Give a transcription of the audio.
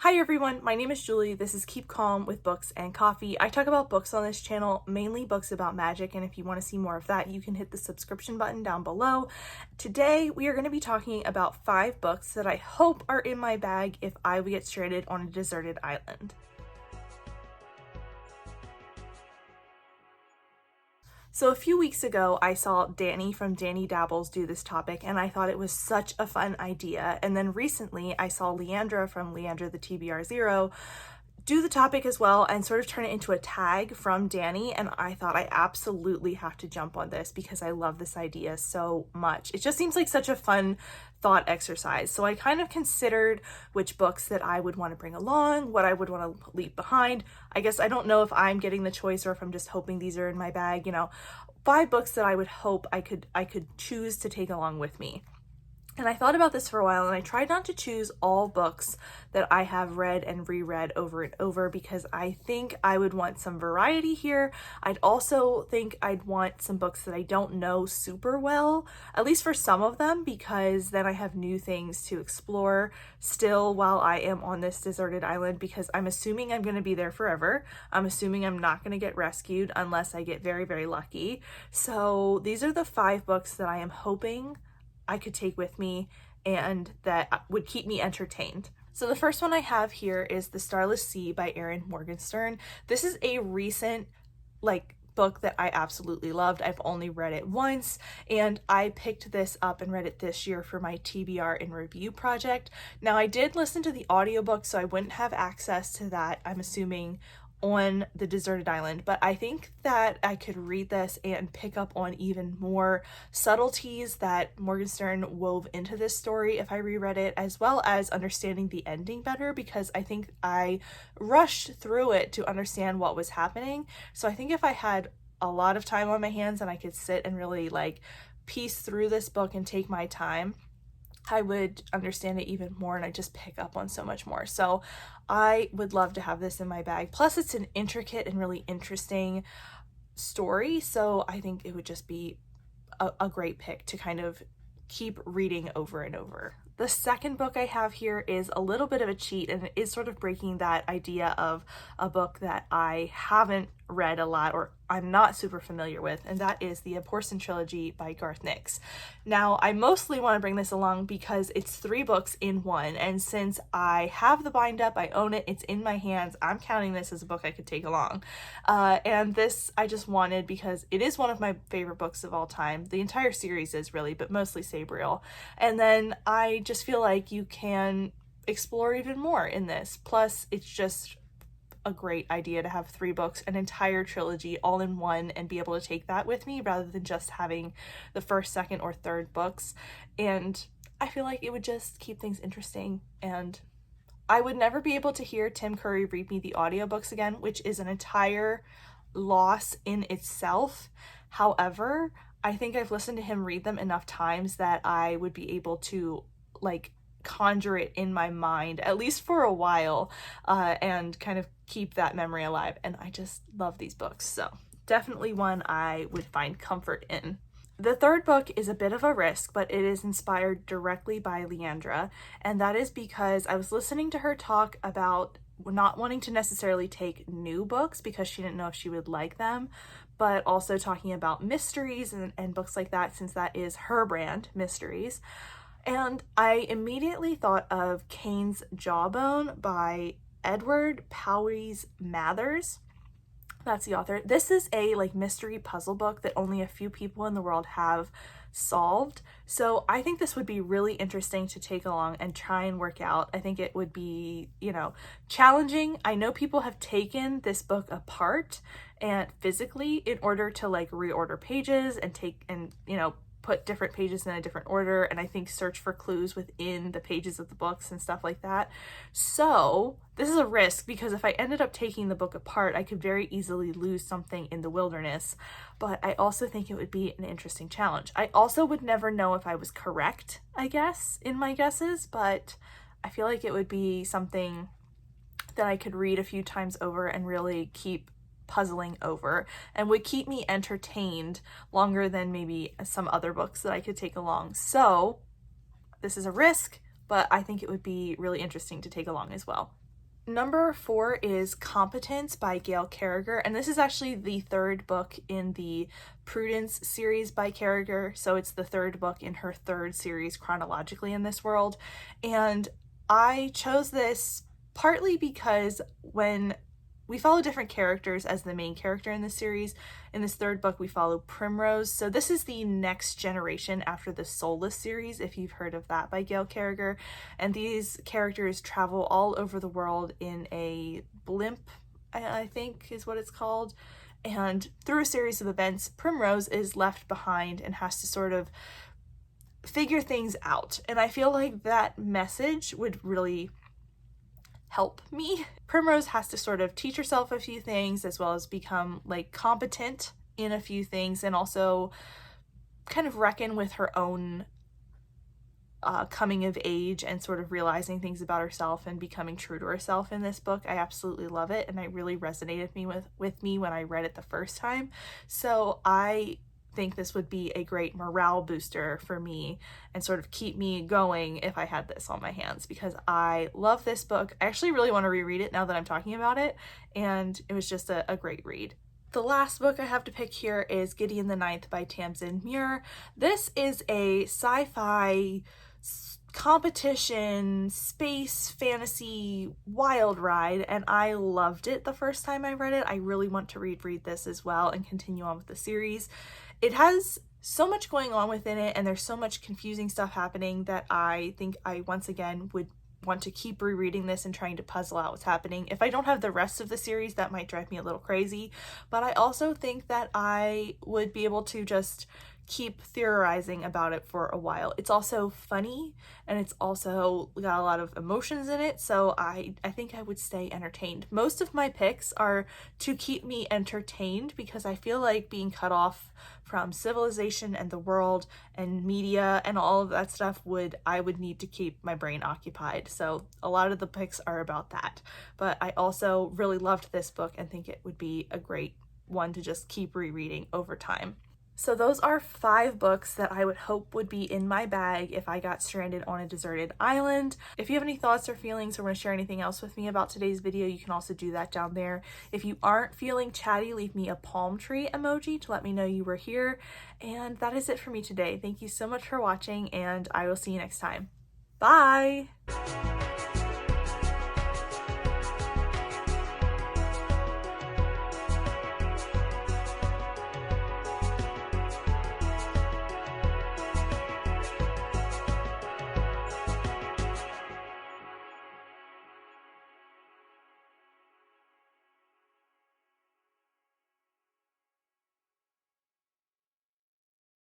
Hi everyone, my name is Julie. This is Keep Calm with Books and Coffee. I talk about books on this channel, mainly books about magic, and if you want to see more of that, you can hit the subscription button down below. Today, we are going to be talking about 5 books that I hope are in my bag if I would get stranded on a deserted island. So a few weeks ago, I saw Danny from Danny Dabbles do this topic, and I thought it was such a fun idea. And then recently, I saw Leandra from Leandra the TBR0 do the topic as well and sort of turn it into a tag from Danny, and I thought I absolutely have to jump on this because I love this idea so much. It just seems like such a fun thought exercise. So I kind of considered which books that I would want to bring along, what I would want to leave behind. I guess I don't know if I'm getting the choice or if I'm just hoping these are in my bag, 5 books that I would hope I could choose to take along with me. And I thought about this for a while, and I tried not to choose all books that I have read and reread over and over because I think I would want some variety here. I'd also think I'd want some books that I don't know super well, at least for some of them, because then I have new things to explore still while I am on this deserted island, because I'm assuming I'm going to be there forever. I'm assuming I'm not going to get rescued unless I get very, very lucky. So these are the 5 books that I am hoping I could take with me and that would keep me entertained. So the first one I have here is The Starless Sea by Aoron Morgenstern. This is a recent book that I absolutely loved. I've only read it once, and I picked this up and read it this year for my TBR in review project. Now I did listen to the audiobook, so I wouldn't have access to that, I'm assuming, on the deserted island, but I think that I could read this and pick up on even more subtleties that Morgenstern wove into this story if I reread it, as well as understanding the ending better, because I think I rushed through it to understand what was happening. So I think if I had a lot of time on my hands and I could sit and really piece through this book and take my time, I would understand it even more, and I just pick up on so much more. So I would love to have this in my bag. Plus it's an intricate and really interesting story, so I think it would just be a great pick to kind of keep reading over and over. The second book I have here is a little bit of a cheat, and it is sort of breaking that idea of a book that I haven't read a lot or I'm not super familiar with, and that is the Aoron Trilogy by Garth Nix. Now, I mostly want to bring this along because it's 3 books in one, and since I have the bind up, I own it, it's in my hands, I'm counting this as a book I could take along. And this I just wanted because it is one of my favorite books of all time. The entire series is really, but mostly Sabriel. And then I just feel like you can explore even more in this. Plus, it's just a great idea to have 3 books, an entire trilogy all in one, and be able to take that with me rather than just having the first, second, or third books. And I feel like it would just keep things interesting, and I would never be able to hear Tim Curry read me the audiobooks again, which is an entire loss in itself. However, I think I've listened to him read them enough times that I would be able to conjure it in my mind, at least for a while, and kind of keep that memory alive. And I just love these books, so definitely one I would find comfort in. The third book is a bit of a risk, but it is inspired directly by Leandra, and that is because I was listening to her talk about not wanting to necessarily take new books because she didn't know if she would like them, but also talking about mysteries and books like that, since that is her brand, mysteries. And I immediately thought of Cain's Jawbone by Edward Powys Mathers. That's the author. This is a mystery puzzle book that only a few people in the world have solved. So I think this would be really interesting to take along and try and work out. I think it would be, challenging. I know people have taken this book apart and physically in order to reorder pages and put different pages in a different order, and I think search for clues within the pages of the books and stuff like that. So this is a risk because if I ended up taking the book apart, I could very easily lose something in the wilderness, but I also think it would be an interesting challenge. I also would never know if I was correct, I guess, in my guesses, but I feel like it would be something that I could read a few times over and really keep puzzling over, and would keep me entertained longer than maybe some other books that I could take along. So this is a risk, but I think it would be really interesting to take along as well. Number 4 is Competence by Gail Carriger, and this is actually the third book in the Prudence series by Carriger, so it's the third book in her third series chronologically in this world. And I chose this partly because when we follow different characters as the main character in this series. In this third book, we follow Primrose. So this is the next generation after the Starless series, if you've heard of that by Gail Carriger. And these characters travel all over the world in a blimp, I think is what it's called. And through a series of events, Primrose is left behind and has to sort of figure things out. And I feel like that message would really help me. Primrose has to sort of teach herself a few things as well as become like competent in a few things, and also kind of reckon with her own coming of age and sort of realizing things about herself and becoming true to herself in this book. I absolutely love it, and it really resonated with me when I read it the first time. So I think this would be a great morale booster for me and sort of keep me going if I had this on my hands, because I love this book. I actually really want to reread it now that I'm talking about it, and it was just a great read. The last book I have to pick here is Gideon the Ninth by Tamsin Muir. This is a sci-fi competition space fantasy wild ride, and I loved it the first time I read it. I really want to read this as well and continue on with the series. It has so much going on within it, and there's so much confusing stuff happening that I think I once again would want to keep rereading this and trying to puzzle out what's happening. If I don't have the rest of the series, that might drive me a little crazy, but I also think that I would be able to just keep theorizing about it for a while. It's also funny, and it's also got a lot of emotions in it, so I think I would stay entertained. Most of my picks are to keep me entertained because I feel like being cut off from civilization and the world and media and all of that stuff I would need to keep my brain occupied. So a lot of the picks are about that. But I also really loved this book and think it would be a great one to just keep rereading over time. So those are 5 books that I would hope would be in my bag if I got stranded on a deserted island. If you have any thoughts or feelings or want to share anything else with me about today's video, you can also do that down there. If you aren't feeling chatty, leave me a palm tree emoji to let me know you were here. And that is it for me today. Thank you so much for watching, and I will see you next time. Bye!